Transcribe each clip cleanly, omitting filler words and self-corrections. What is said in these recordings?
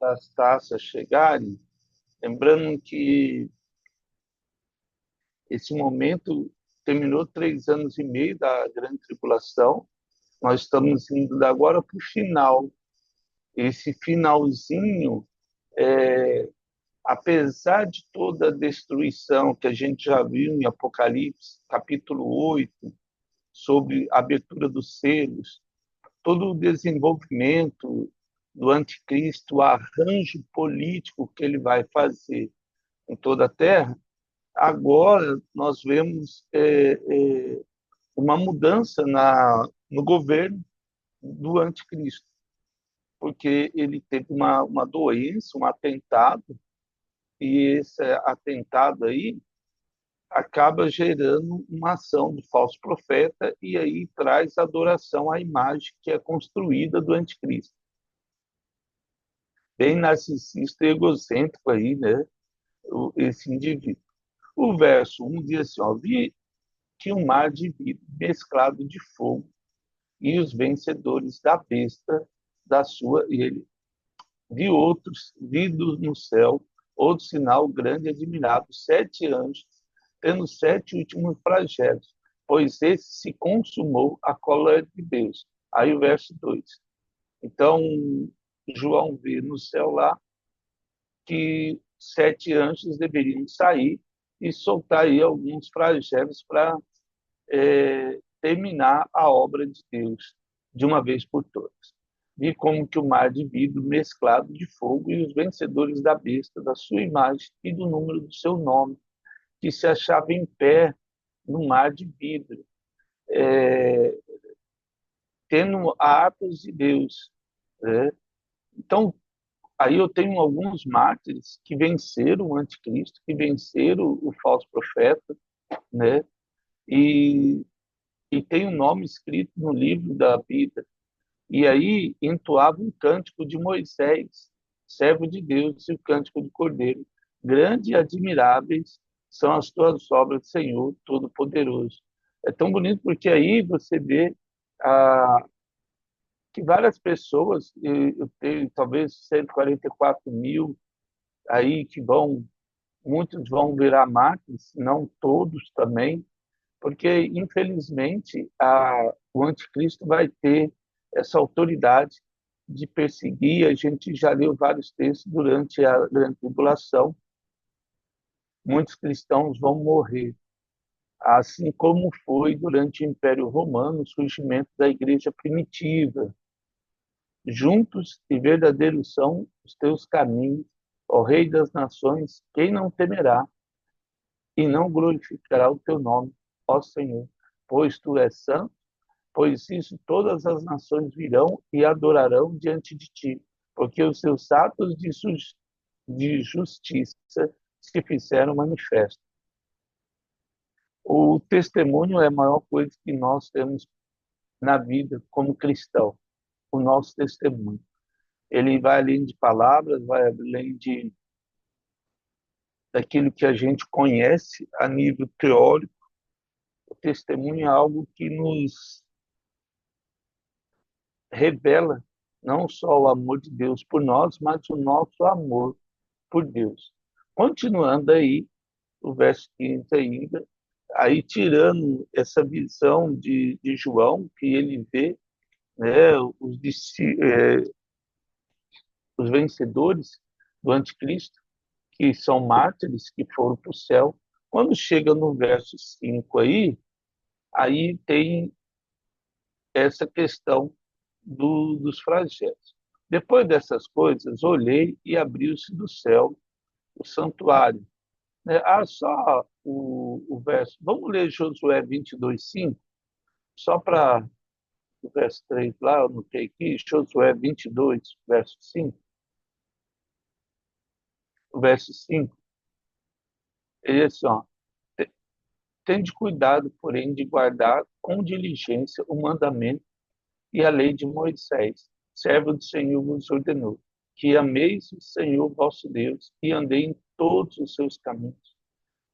das taças chegarem, lembrando que esse momento terminou 3 anos e meio da grande tribulação, nós estamos indo agora para o final. Esse finalzinho, apesar de toda a destruição que a gente já viu em Apocalipse, capítulo 8, sobre a abertura dos selos, todo o desenvolvimento do anticristo, o arranjo político que ele vai fazer em toda a Terra, agora nós vemos uma mudança no governo do anticristo, porque ele teve uma doença, um atentado, e esse atentado aí acaba gerando uma ação do falso profeta e aí traz adoração à imagem que é construída do anticristo. Bem narcisista e egocêntrico aí, né? Esse indivíduo. O verso 1 diz assim, ó, vi que um mar de vidro mesclado de fogo e os vencedores da besta da sua ele. Vi outros vindo no céu, outro sinal grande e admirado, 7 anjos, tendo 7 últimos flagelos, pois esse se consumou a cólera de Deus. Aí o verso 2. Então, João vê no céu lá que 7 anjos deveriam sair e soltar aí alguns flagelos para terminar a obra de Deus de uma vez por todas. Vi como que o mar de vidro mesclado de fogo e os vencedores da besta, da sua imagem e do número do seu nome, que se achava em pé no mar de vidro, tendo harpas de Deus. Né? Então, aí eu tenho alguns mártires que venceram o anticristo, que venceram o falso profeta, né? E, e tem um nome escrito no livro da vida. E aí entoava um cântico de Moisés, servo de Deus, e o cântico do Cordeiro. Grandes e admiráveis são as tuas obras, Senhor Todo-Poderoso. É tão bonito porque aí você vê que várias pessoas, eu tenho talvez 144 mil aí que muitos vão virar mártires, não todos também, porque infelizmente o anticristo vai ter essa autoridade de perseguir. A gente já leu vários textos durante a grande tribulação, muitos cristãos vão morrer, assim como foi durante o Império Romano, o surgimento da igreja primitiva. Juntos e verdadeiros são os teus caminhos, ó Rei das nações, quem não temerá e não glorificará o teu nome, ó Senhor, pois tu és santo, pois isso todas as nações virão e adorarão diante de ti, porque os seus atos de justiça se fizeram manifestos. O testemunho é a maior coisa que nós temos na vida como cristão, o nosso testemunho. Ele vai além de palavras, vai além daquilo que a gente conhece a nível teórico. O testemunho é algo que nos revela não só o amor de Deus por nós, mas o nosso amor por Deus. Continuando aí, o verso 15 ainda, aí tirando essa visão de João, que ele vê, né, os vencedores do anticristo, que são mártires, que foram para o céu. Quando chega no verso 5 aí tem essa questão dos flagelos. Depois dessas coisas, olhei e abriu-se do céu o santuário. Né? Só o verso. Vamos ler Josué 22:5, só para o verso 3 lá, eu anotei aqui, Josué 22, verso 5. O verso 5, ele diz assim, ó, tende cuidado, porém, de guardar com diligência o mandamento e a lei de Moisés, servo do Senhor vos ordenou, que ameis o Senhor vosso Deus e andei em todos os seus caminhos.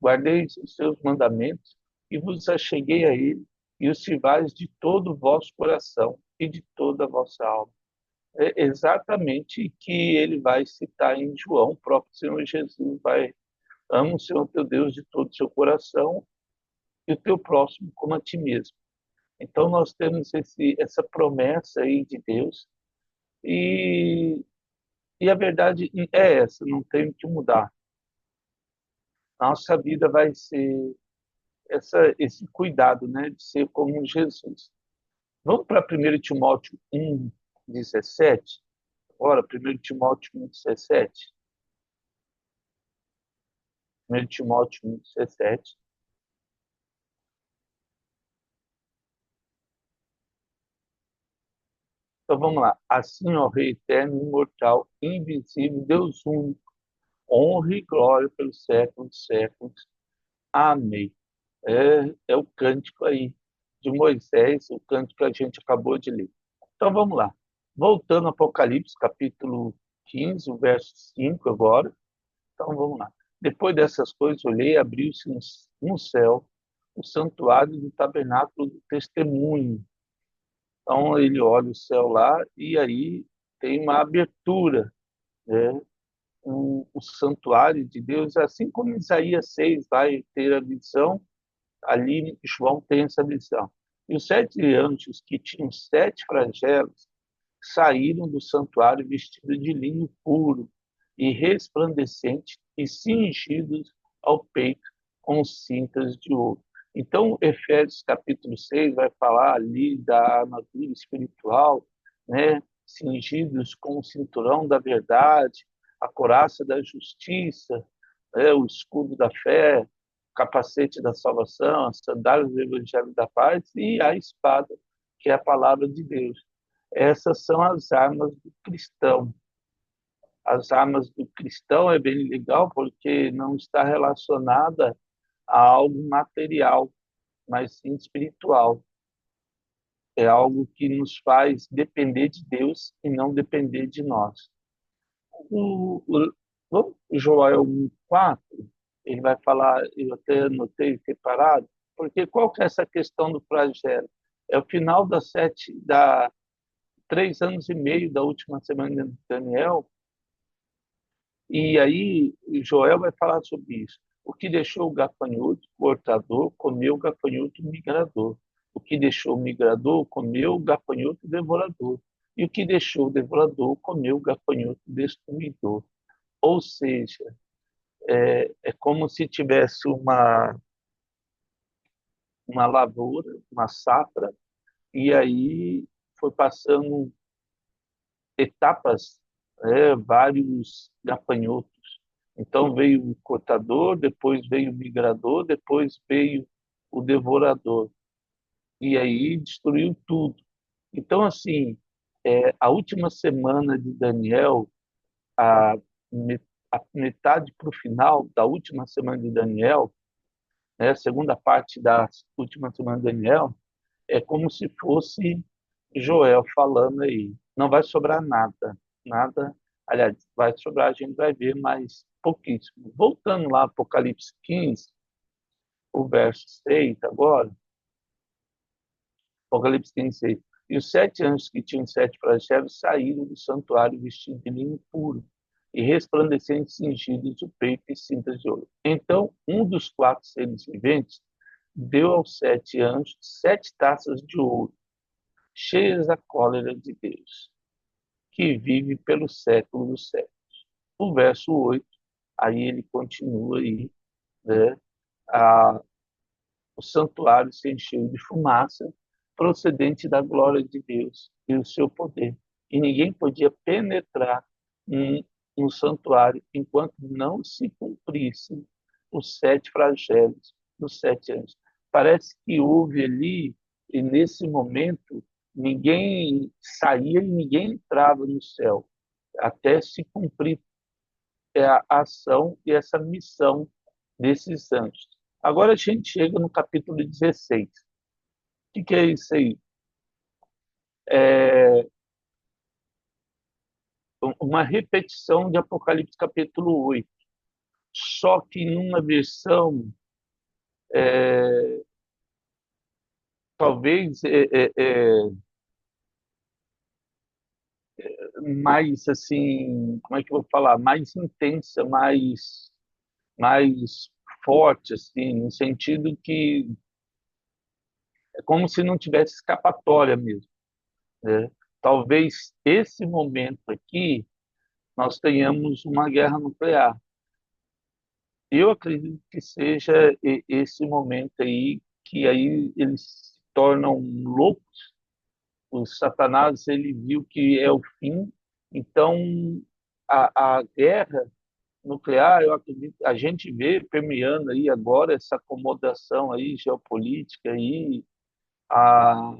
Guardeis os seus mandamentos e vos acheguei a ele, e os sirvais de todo o vosso coração e de toda a vossa alma. é exatamente que ele vai citar em João, o próprio Senhor Jesus vai: ama o Senhor teu Deus de todo o seu coração e o teu próximo como a ti mesmo. Então nós temos essa promessa aí de Deus e, e a verdade é essa, não tem o que mudar. Nossa vida vai ser esse cuidado, né, de ser como Jesus. Vamos para 1 Timóteo 1:17. Agora, 1 Timóteo 1:17. 1 Timóteo 1:17. Então vamos lá. Assim, ó Rei eterno, imortal, invisível, Deus único, honra e glória pelos séculos dos séculos. Amém. É o cântico aí de Moisés, o cântico que a gente acabou de ler. Então vamos lá. Voltando ao Apocalipse, capítulo 15, o verso 5 agora. Então vamos lá. Depois dessas coisas, olhei, abriu-se no céu o santuário do tabernáculo do testemunho. Então ele olha o céu lá e aí tem uma abertura, né? O santuário de Deus, assim como Isaías 6 vai ter a visão, ali João tem essa visão. E os 7 anjos que tinham 7 flagelos saíram do santuário vestidos de linho puro e resplandecente e cingidos ao peito com cintas de ouro. Então, Efésios capítulo 6 vai falar ali da armadura espiritual, né? Cingidos com o cinturão da verdade, a couraça da justiça, né? O escudo da fé, o capacete da salvação, as sandálias do evangelho da paz e a espada, que é a palavra de Deus. Essas são as armas do cristão. As armas do cristão é bem legal porque não está relacionada a algo material, mas sim espiritual. É algo que nos faz depender de Deus e não depender de nós. O Joel 1:4, ele vai falar, eu até anotei separado, porque qual que é essa questão do flagelo? É o final das 3 anos e meio da última semana de Daniel. E aí Joel vai falar sobre isso. O que deixou o gafanhoto cortador comeu o gafanhoto migrador. O que deixou o migrador comeu o gafanhoto devorador. E o que deixou o devorador comeu o gafanhoto destruidor. Ou seja, é como se tivesse uma lavoura, uma safra, e aí foi passando etapas, vários gafanhotos. Então veio o cortador, depois veio o migrador, depois veio o devorador. E aí destruiu tudo. Então, assim, a última semana de Daniel, a, a metade para o final da última semana de Daniel, né, a segunda parte da última semana de Daniel, é como se fosse Joel falando aí. Não vai sobrar nada, nada. Aliás, vai sobrar, a gente vai ver, mas pouquíssimo. Voltando lá, Apocalipse 15, o verso 6 agora, Apocalipse 15, 6. E os 7 anjos que tinham 7 flagelos saíram do santuário vestidos de linho puro e resplandecentes, cingidos o peito e cintas de ouro. Então, um dos 4 seres viventes deu aos 7 anjos 7 taças de ouro, cheias da cólera de Deus, que vive pelo século dos séculos. O verso 8, aí ele continua aí, né? A, o santuário se encheu de fumaça procedente da glória de Deus e do seu poder. E ninguém podia penetrar no santuário enquanto não se cumprissem os 7 flagelos dos 7 anos. Parece que houve ali, e nesse momento, ninguém saía e ninguém entrava no céu, até se cumprir a ação e essa missão desses anjos. Agora a gente chega no capítulo 16. O que é isso aí? É uma repetição de Apocalipse capítulo 8, só que numa versão, é, talvez, mais assim, como é que eu vou falar, mais intensa, mais forte, assim, no sentido que é como se não tivesse escapatória mesmo, né? Talvez esse momento aqui nós tenhamos uma guerra nuclear. Eu acredito que seja esse momento aí que aí eles se tornam loucos. O Satanás ele viu que é o fim, então a guerra nuclear, eu acredito, a gente vê permeando aí agora essa acomodação aí geopolítica aí, a,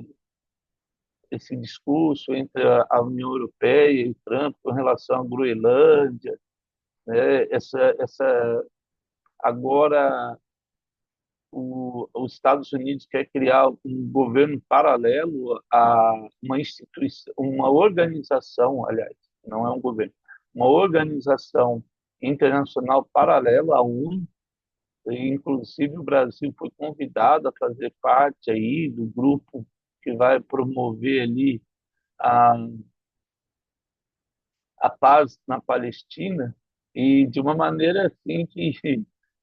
esse discurso entre a União Europeia e o Trump com relação à Groenlândia, né? Essa agora os Estados Unidos quer criar um governo paralelo a uma instituição, uma organização, aliás, não é um governo, uma organização internacional paralela à ONU. E, inclusive, o Brasil foi convidado a fazer parte aí do grupo que vai promover ali a, a paz na Palestina, e de uma maneira assim que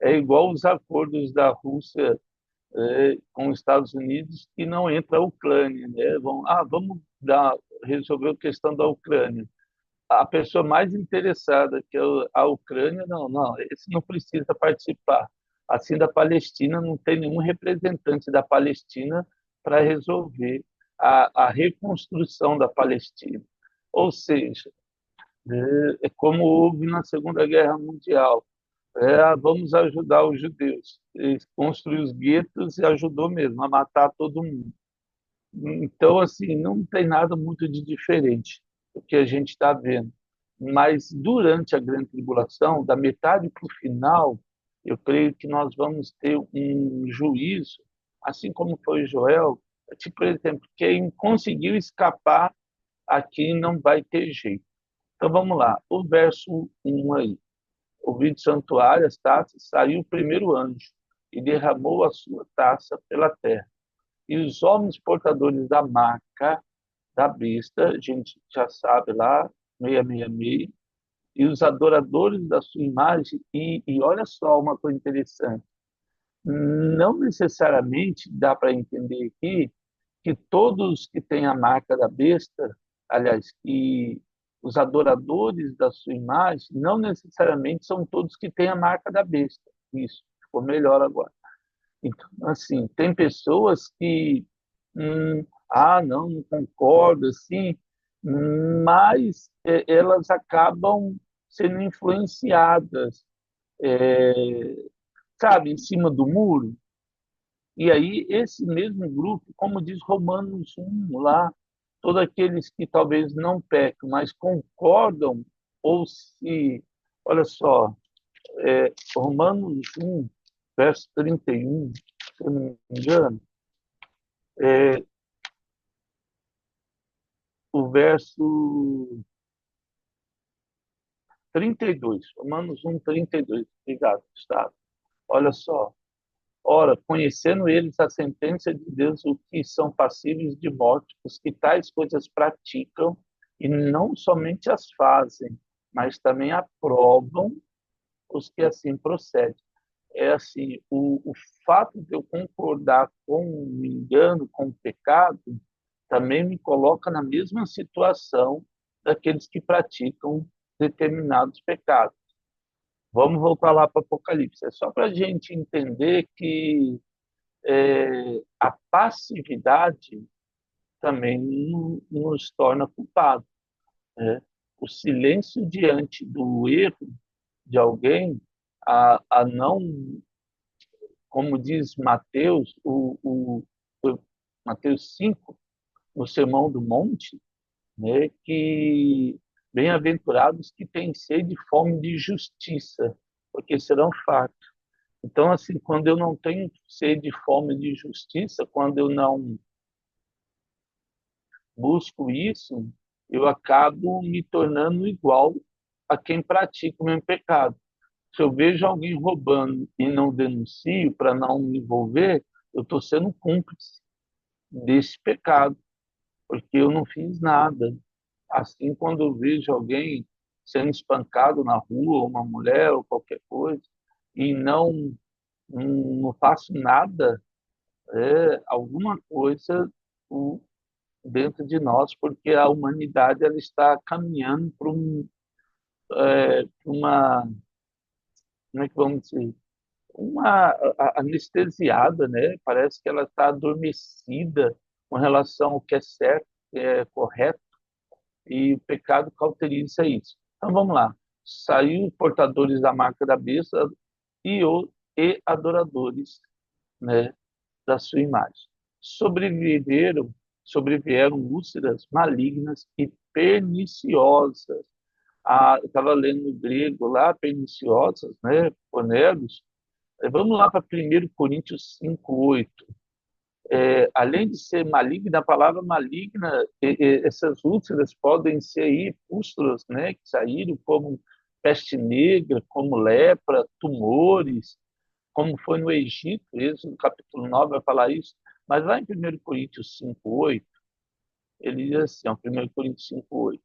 é igual os acordos da Rússia com os Estados Unidos, que não entra a Ucrânia, né? Vamos resolver a questão da Ucrânia. A pessoa mais interessada, que é a Ucrânia, não, esse não precisa participar. Assim, da Palestina, não tem nenhum representante da Palestina para resolver a reconstrução da Palestina. Ou seja, é como houve na Segunda Guerra Mundial. Vamos ajudar os judeus. Eles construíram os guetos e ajudou mesmo a matar todo mundo. Então, assim, não tem nada muito de diferente do que a gente está vendo. Mas durante a grande tribulação, da metade para o final, eu creio que nós vamos ter um juízo, assim como foi Joel, tipo, por exemplo, quem conseguiu escapar aqui não vai ter jeito. Então vamos lá, o verso 1 aí. Ouvi do santuário as taças, saiu o primeiro anjo e derramou a sua taça pela terra. E os homens portadores da marca da besta, a gente já sabe lá, 666, e os adoradores da sua imagem, e olha só uma coisa interessante, não necessariamente dá para entender aqui que todos que têm a marca da besta, aliás, que os adoradores da sua imagem, não necessariamente são todos que têm a marca da besta. Isso, ficou melhor agora. Então, assim, tem pessoas que, não concordo, assim, mas elas acabam sendo influenciadas, é, sabe, em cima do muro. E aí, esse mesmo grupo, como diz Romanos 1 lá, todos aqueles que talvez não pecam, mas concordam, ou se, olha só, Romanos 1, verso 31, se eu não me engano, é, o verso 32, Romanos 1, 32, obrigado, Gustavo. Olha só, ora, conhecendo eles a sentença de Deus, o que são passíveis de morte, os que tais coisas praticam, e não somente as fazem, mas também aprovam os que assim procedem. É assim, o fato de eu concordar com o engano, com o pecado, também me coloca na mesma situação daqueles que praticam determinados pecados. Vamos voltar lá para o Apocalipse. É só para a gente entender que a passividade também nos torna culpados, né? O silêncio diante do erro de alguém, a não, como diz Mateus, o Mateus 5, no Sermão do Monte, né, que bem-aventurados que têm sede e fome de justiça, porque serão fartos. Então, assim, quando eu não tenho sede e fome de justiça, quando eu não busco isso, eu acabo me tornando igual a quem pratica o mesmo pecado. Se eu vejo alguém roubando e não denuncio para não me envolver, eu estou sendo cúmplice desse pecado, porque eu não fiz nada. Assim, quando eu vejo alguém sendo espancado na rua, uma mulher ou qualquer coisa, e não faço nada, alguma coisa o- dentro de nós, porque a humanidade ela está caminhando para uma, como é que vamos dizer, uma anestesiada, né? Parece que ela está adormecida com relação ao que é certo, que é correto, e o pecado cauteriza isso. Então vamos lá. Saiu portadores da marca da besta e adoradores, né, da sua imagem. Sobreviveram, sobreviveram úlceras malignas e perniciosas. Eu estava lendo no grego lá, perniciosas, né, poneros. Vamos lá para 1 Coríntios 5:8. Além de ser maligna, a palavra maligna, essas úlceras podem ser aí pústulas, né, que saíram como peste negra, como lepra, tumores, como foi no Egito. Êxodo capítulo 9 vai falar isso. Mas lá em 1 Coríntios 5:8, ele diz assim, ó, 1 Coríntios 5:8: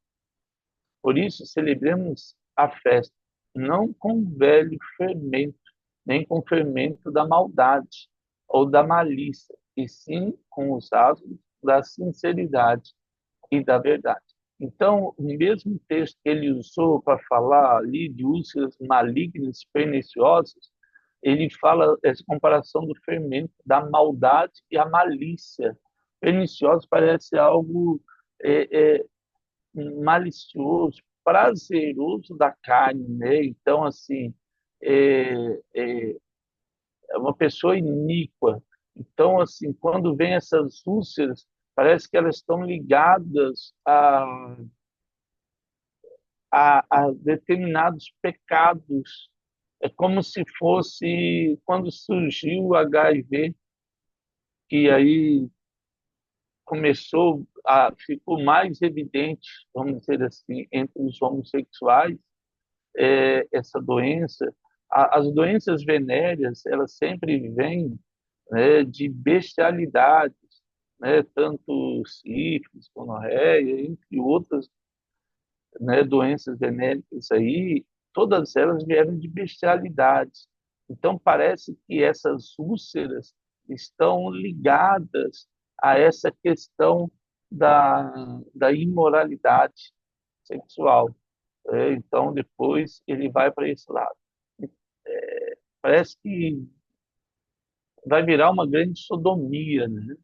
por isso celebremos a festa, não com velho fermento, nem com fermento da maldade ou da malícia, e sim com os asmos da sinceridade e da verdade. Então, o mesmo texto que ele usou para falar ali de úlceras malignas e perniciosas, ele fala essa comparação do fermento, da maldade e a malícia. Pernicioso parece algo é, é, malicioso, prazeroso da carne, né? Então, assim, é uma pessoa iníqua. Então, assim, quando vem essas úlceras, parece que elas estão ligadas a determinados pecados. É como se fosse quando surgiu o HIV, que aí ficou mais evidente, vamos dizer assim, entre os homossexuais, essa doença. As doenças venéreas, elas sempre vêm, né, de bestialidades, né, tanto sífilis, gonorreia, entre outras, né, doenças venéricas aí, todas elas vieram de bestialidades. Então, parece que essas úlceras estão ligadas a essa questão da imoralidade sexual. Então, depois ele vai para esse lado. Parece que vai virar uma grande sodomia, né?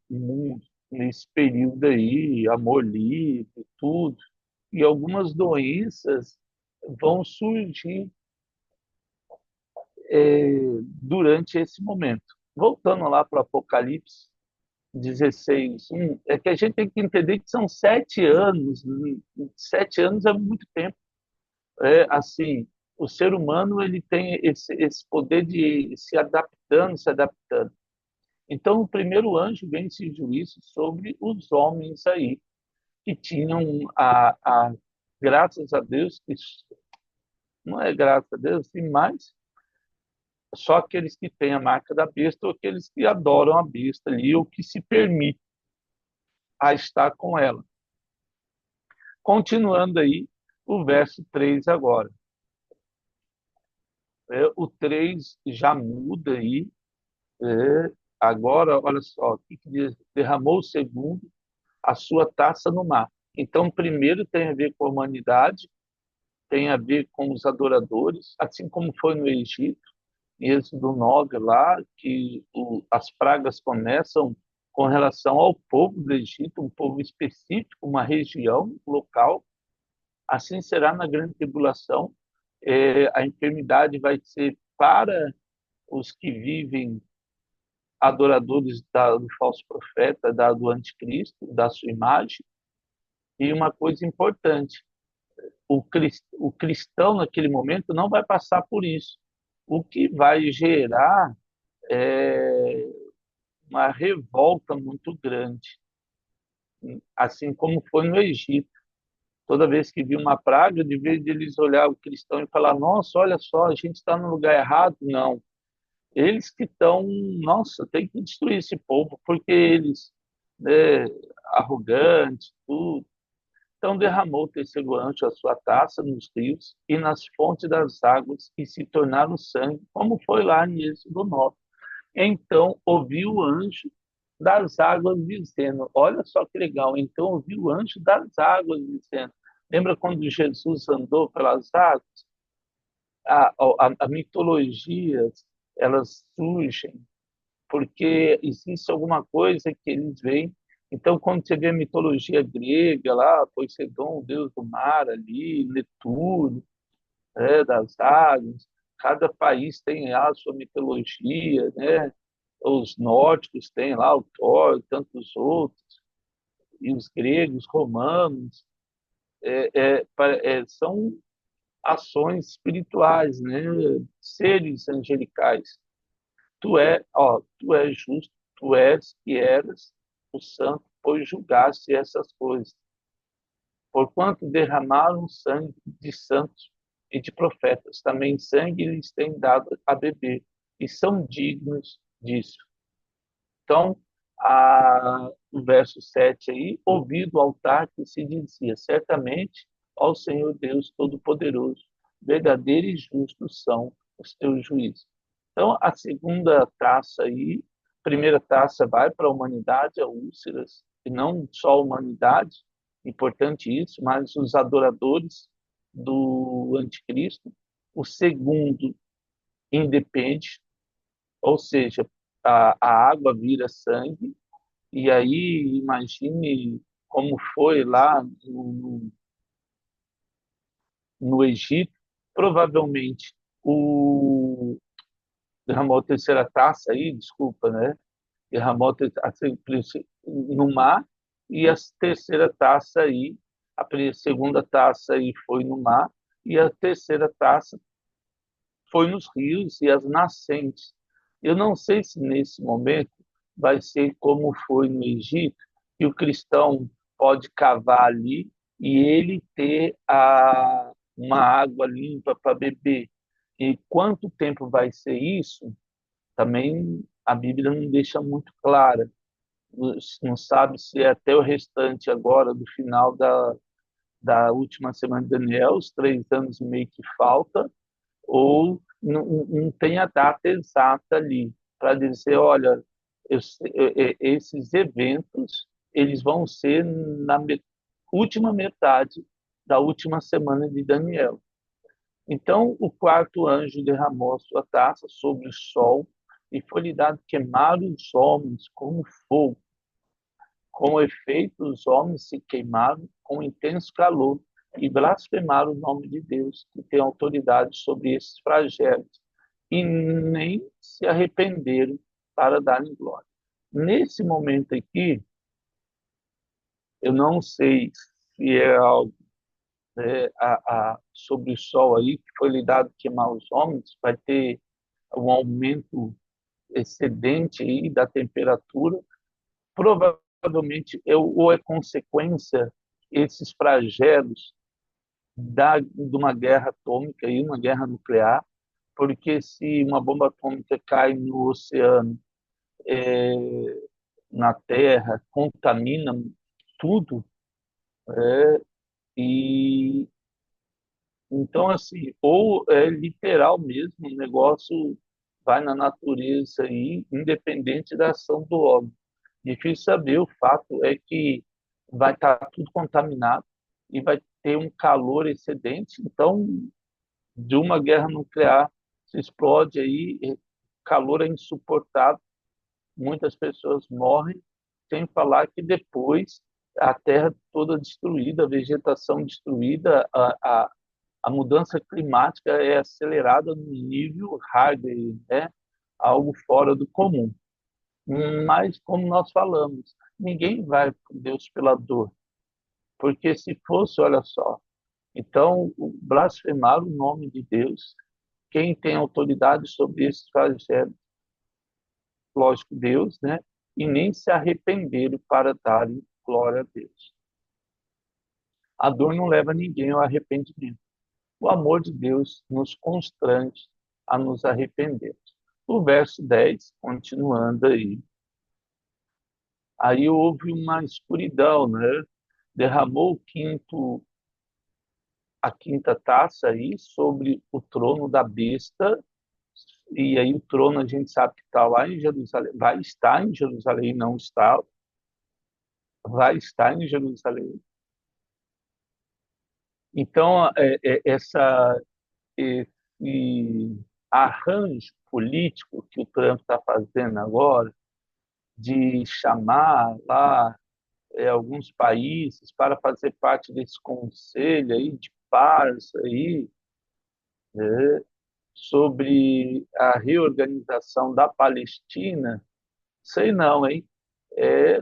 O mundo nesse período aí, amor livre, tudo. E algumas doenças vão surgir durante esse momento. Voltando lá para o Apocalipse 16, é que a gente tem que entender que são 7 anos. 7 anos é muito tempo. Assim, o ser humano ele tem esse poder de ir se adaptando, se adaptando. Então, o primeiro anjo vem esse juízo sobre os homens aí, que tinham graças a Deus, que não é graças a Deus, sim, mas só aqueles que têm a marca da besta ou aqueles que adoram a besta ali ou que se permitem a estar com ela. Continuando aí, o verso 3 agora. O 3 já muda aí. Agora, olha só, o que diz? Derramou o segundo a sua taça no mar. Então, primeiro tem a ver com a humanidade, tem a ver com os adoradores, assim como foi no Egito, em Êxodo 9 lá, que as pragas começam com relação ao povo do Egito, um povo específico, uma região local. Assim será na grande tribulação. A enfermidade vai ser para os que vivem adoradores do falso profeta, do anticristo, da sua imagem. E uma coisa importante, o cristão naquele momento não vai passar por isso, o que vai gerar é, uma revolta muito grande, assim como foi no Egito. Toda vez que viu uma praga, de vez de eles olhar o cristão e falar: nossa, olha só, a gente está no lugar errado. Não, eles que estão, nossa, tem que destruir esse povo, porque eles né, arrogante, tudo. Então derramou o terceiro anjo a sua taça nos rios e nas fontes das águas, e se tornaram sangue, como foi lá em Êxodo 9. Então ouviu o anjo das águas dizendo, olha só que legal, então ouviu o anjo das águas dizendo, lembra quando Jesus andou pelas águas? A mitologia, elas surgem porque existe alguma coisa que eles veem. Então, quando você vê a mitologia grega lá, Poseidon, o deus do mar ali, Netuno, das águas, cada país tem lá a sua mitologia, né? Os nórdicos têm lá o Thor, tantos outros, e os gregos, romanos, são ações espirituais, né? Seres angelicais. Tu és justo, tu és e eras o santo, pois julgaste essas coisas. Porquanto derramaram sangue de santos e de profetas, também sangue lhes tem dado a beber, e são dignos disso. Então, o verso 7 aí, ouvi do altar que se dizia, certamente ao Senhor Deus Todo-Poderoso, verdadeiro e justo são os teus juízos. Então, a segunda taça aí, a primeira taça vai para a humanidade, a úlceras, e não só a humanidade, importante isso, mas os adoradores do anticristo. O segundo independe, ou seja, a água vira sangue, e aí imagine como foi lá no Egito, provavelmente o derramou a terceira taça aí, desculpa, né? Derramou no mar, e a terceira taça aí, a segunda taça aí foi no mar, e a terceira taça foi nos rios e as nascentes. Eu não sei se nesse momento vai ser como foi no Egito, que o cristão pode cavar ali e ele ter uma água limpa para beber. E quanto tempo vai ser isso? Também a Bíblia não deixa muito clara. Não sabe se é até o restante agora do final da última semana de Daniel, os 3 anos e meio que falta, ou não tem a data exata ali para dizer, olha, esses eventos eles vão ser na última metade da última semana de Daniel. Então o quarto anjo derramou a sua taça sobre o sol e foi-lhe dado queimar os homens como fogo. Com efeito, os homens se queimaram com intenso calor e blasfemaram o nome de Deus, que tem autoridade sobre esses flagelos, e nem se arrependeram para darem glória. Nesse momento aqui, eu não sei se é algo sobre o sol aí, que foi lhe dado queimar os homens, vai ter um aumento excedente aí da temperatura, provavelmente ou é consequência esses flagelos de uma guerra atômica e uma guerra nuclear, porque se uma bomba atômica cai no oceano, é, na Terra, contamina tudo, e então assim, ou é literal mesmo, o negócio vai na natureza aí, independente da ação do homem. Difícil saber, o fato é que vai estar tudo contaminado e vai ter um calor excedente, então de uma guerra nuclear se explode aí, o calor é insuportável, muitas pessoas morrem, sem falar que depois a terra toda destruída, a vegetação destruída, a mudança climática é acelerada no nível hard, né? Algo fora do comum. Mas, como nós falamos, ninguém vai com Deus pela dor, porque se fosse, olha só, então, blasfemar o nome de Deus, quem tem autoridade sobre esses flagelos, lógico, Deus, né? E nem se arrependeram para darem glória a Deus. A dor não leva ninguém ao arrependimento. O amor de Deus nos constrange a nos arrepender. O verso 10, continuando aí. Aí houve uma escuridão, né? Derramou a quinta taça aí sobre o trono da besta, e aí o trono a gente sabe que está lá em Jerusalém, vai estar em Jerusalém, não está, vai estar em Jerusalém. Então, esse arranjo político que o Trump está fazendo agora, de chamar lá alguns países para fazer parte desse conselho aí de paz aí, né, sobre a reorganização da Palestina, sei não, hein? É,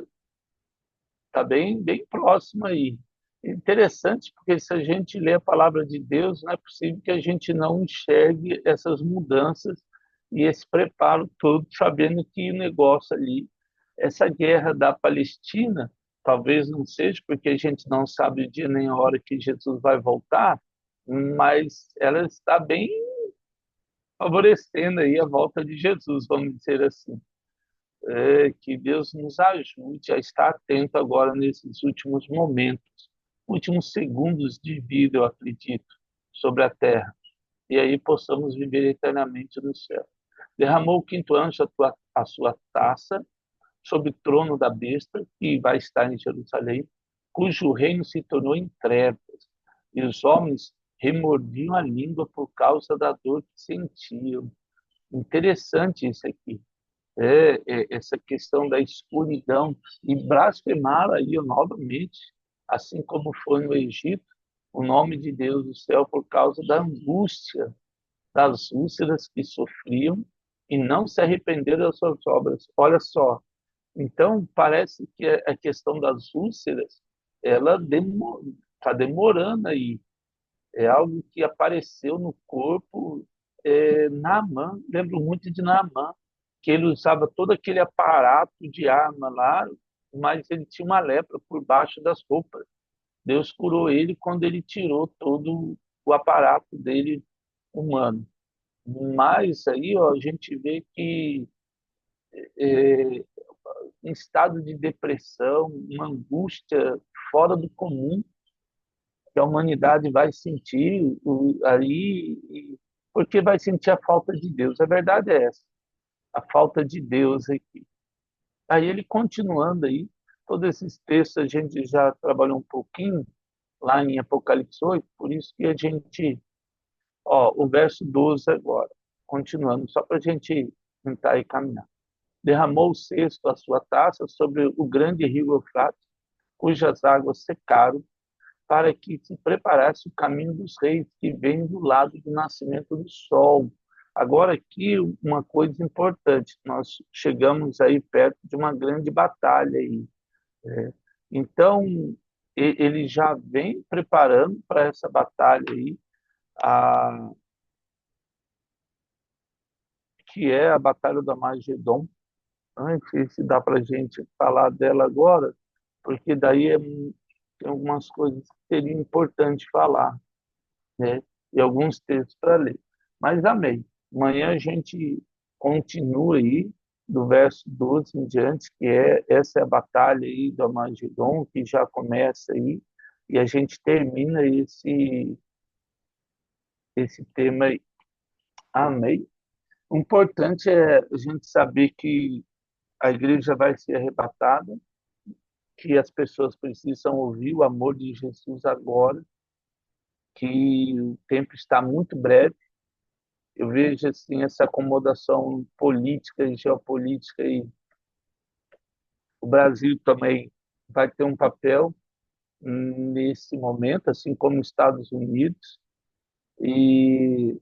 tá bem próximo aí. Interessante, porque se a gente lê a palavra de Deus, não é possível que a gente não enxergue essas mudanças e esse preparo todo, sabendo que o negócio ali, essa guerra da Palestina, talvez não seja porque a gente não sabe o dia nem a hora que Jesus vai voltar, mas ela está bem favorecendo aí a volta de Jesus, vamos dizer assim. Que Deus nos ajude a estar atento agora nesses últimos momentos, últimos segundos de vida, eu acredito, sobre a terra, e aí possamos viver eternamente no céu. Derramou o quinto anjo a sua taça sobre o trono da besta, que vai estar em Jerusalém, cujo reino se tornou em trevas, e os homens remordiam a língua por causa da dor que sentiam. Interessante isso aqui. Essa questão da escuridão e blasfemar aí novamente, assim como foi no Egito, o nome de Deus do céu por causa da angústia, das úlceras que sofriam e não se arrependeram das suas obras. Olha só, então parece que a questão das úlceras, ela está demorando aí. É algo que apareceu no corpo. Naamã, lembro muito de Naamã, que ele usava todo aquele aparato de arma lá, mas ele tinha uma lepra por baixo das roupas. Deus curou ele quando ele tirou todo o aparato dele humano. Mas aí ó, a gente vê que é, em estado de depressão, uma angústia fora do comum, que a humanidade vai sentir aí, porque vai sentir a falta de Deus. A verdade é essa, a falta de Deus aqui. Aí ele continuando aí, todos esses textos a gente já trabalhou um pouquinho lá em Apocalipse 8, por isso que a gente, ó, o verso 12 agora, continuando, só para a gente tentar aí caminhar. Derramou o cesto a sua taça sobre o grande rio Eufrates, cujas águas secaram, para que se preparasse o caminho dos reis, que vem do lado do nascimento do sol. Agora aqui uma coisa importante, nós chegamos aí perto de uma grande batalha aí. Então ele já vem preparando para essa batalha aí, a, que é a batalha do Armagedon. Não sei se dá para a gente falar dela agora, porque daí tem algumas coisas que seria importante falar, né? E alguns textos para ler. Mas amém. Amanhã a gente continua aí do verso 12 em diante, que essa é a batalha aí do Armagedon, que já começa aí, e a gente termina esse tema aí. Amém. O importante é a gente saber que a igreja vai ser arrebatada, que as pessoas precisam ouvir o amor de Jesus agora, que o tempo está muito breve. Eu vejo assim essa acomodação política e geopolítica e o Brasil também vai ter um papel nesse momento, assim como os Estados Unidos e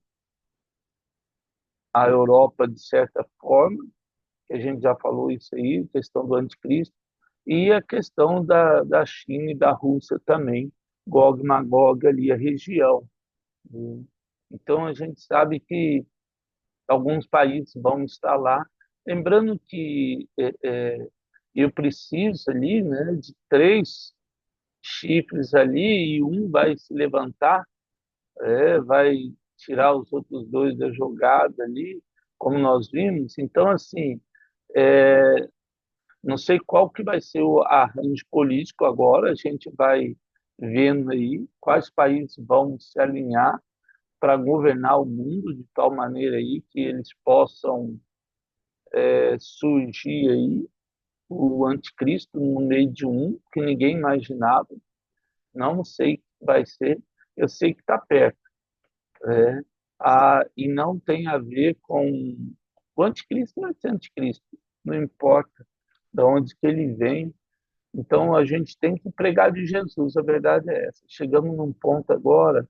a Europa de certa forma, que a gente já falou isso aí, questão do anticristo, e a questão da China e da Rússia também, Gog e Magog ali, a região. Né? Então a gente sabe que alguns países vão estar lá. Lembrando que eu preciso ali, né, de três chifres ali e um vai se levantar, vai tirar os outros dois da jogada ali, como nós vimos. Então, assim, Não sei qual que vai ser o arranjo político agora, a gente vai vendo aí quais países vão se alinhar para governar o mundo de tal maneira aí que eles possam surgir aí o anticristo no meio de um que ninguém imaginava. Não sei o que vai ser, eu sei que está perto, né? E não tem a ver com o anticristo, não é ser anticristo, não importa de onde que ele vem. Então a gente tem que pregar de Jesus, a verdade é essa. Chegamos num ponto agora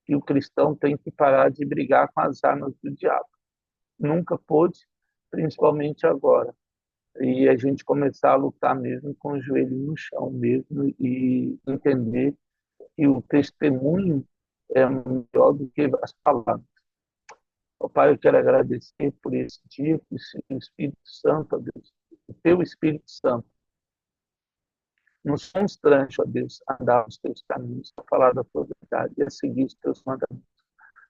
que o cristão tem que parar de brigar com as armas do diabo. Nunca pôde, principalmente agora. E a gente começar a lutar mesmo com o joelho no chão mesmo e entender que o testemunho é melhor do que as palavras. Ó Pai, eu quero agradecer por esse dia, que o Espírito Santo, ó Deus, o Teu Espírito Santo, nos constrange, ó Deus, a andar os Teus caminhos, a falar da Tua verdade e a seguir os Teus mandamentos.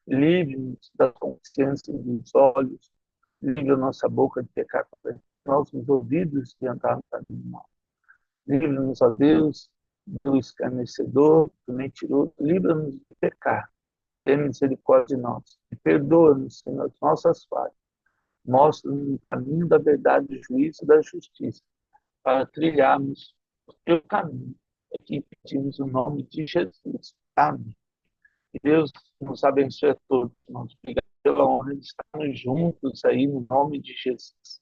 Livre-nos da consciência dos olhos, livre a nossa boca de pecar contra ti, nossos ouvidos de andar no caminho mau. Livra-nos, ó Deus, do escarnecedor, do mentiroso, livra-nos de pecar. Tem misericórdia de nós. E perdoa-nos, Senhor, as nossas falhas. Mostra-nos o caminho da verdade, do juízo e da justiça, para trilharmos o teu caminho. Aqui pedimos o nome de Jesus. Amém. Que Deus nos abençoe a todos. Nós obrigado pela honra de estarmos juntos aí no nome de Jesus.